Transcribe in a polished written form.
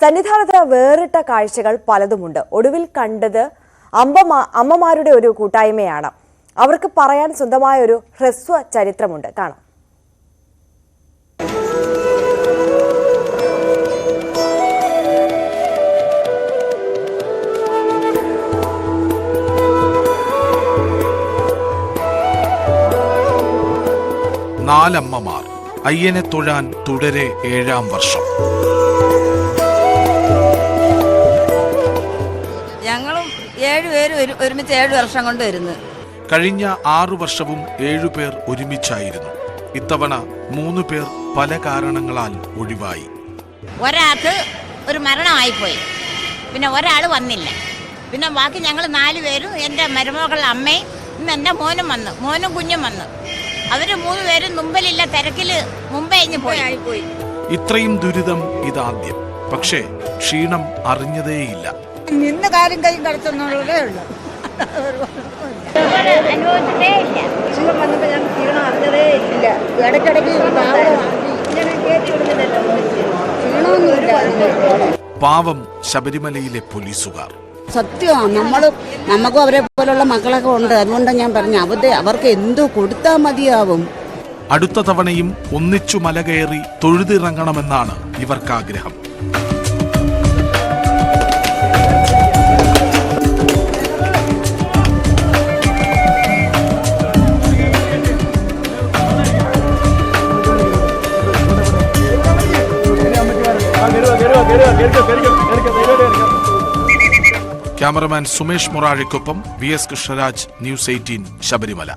സന്നിധാനത്ത് വേറിട്ട കാഴ്ചകൾ പലതുമുണ്ട്. ഒടുവിൽ കണ്ടത് അമ്മമാരുടെ ഒരു കൂട്ടായ്മയാണ്. അവർക്ക് പറയാൻ സ്വന്തമായ ഒരു ഹ്രസ്വ ചരിത്രമുണ്ട്. കാണാം. നാലമ്മമാർ അയ്യനെ തൊഴാൻ തുടരെ 7-ാം വർഷം. ഞങ്ങളും 7 പേര് ഒരുമിച്ച് 7 വർഷം കൊണ്ട് വരുന്നു. കഴിഞ്ഞ 6 വർഷവും 7 പേർ ഒരുമിച്ചായിരുന്നു. ഇത്തവണ 3 പേർ പല കാരണങ്ങളാൽ ഒഴിവായി. ഒരാൾക്ക് ഒരു മരണമായിപ്പോയി, പിന്നെ ഒരാൾ വന്നില്ല. പിന്നെ ബാക്കി ഞങ്ങൾ 4 പേരും എൻ്റെ മരുമകളുടെ അമ്മയും ഇന്ന് എൻ്റെ മോനും കുഞ്ഞും വന്നു. അവര് 3 പേരും മുമ്പിലില്ല, തിരക്കില് മുമ്പേ പോയി. ഇത്രയും ദുരിതം ഇതാദ്യം. പക്ഷേ ക്ഷീണം അറിഞ്ഞതേയില്ല. നിന്ന് കാര്യം കൈ കടത്തുന്നുള്ളതേ ഉള്ളൂ. പാവം ശബരിമലയിലെ പോലീസുകാർ. സത്യമാണ്, നമുക്കും അവരെ പോലുള്ള മക്കളൊക്കെ ഉണ്ട്. അതുകൊണ്ട് ഞാൻ പറഞ്ഞു, അവർക്ക് എന്തോ കൊടുത്താൽ മതിയാവും. അടുത്ത തവണയും ഒന്നിച്ചു മല കയറി തൊഴുതിറങ്ങണമെന്നാണ് ഇവർക്കാഗ്രഹം. ക്യാമറമാൻ സുമേഷ് മൊറാഴയ്ക്കൊപ്പം VS കൃഷ്ണരാജ്, News 18 ശബരിമല.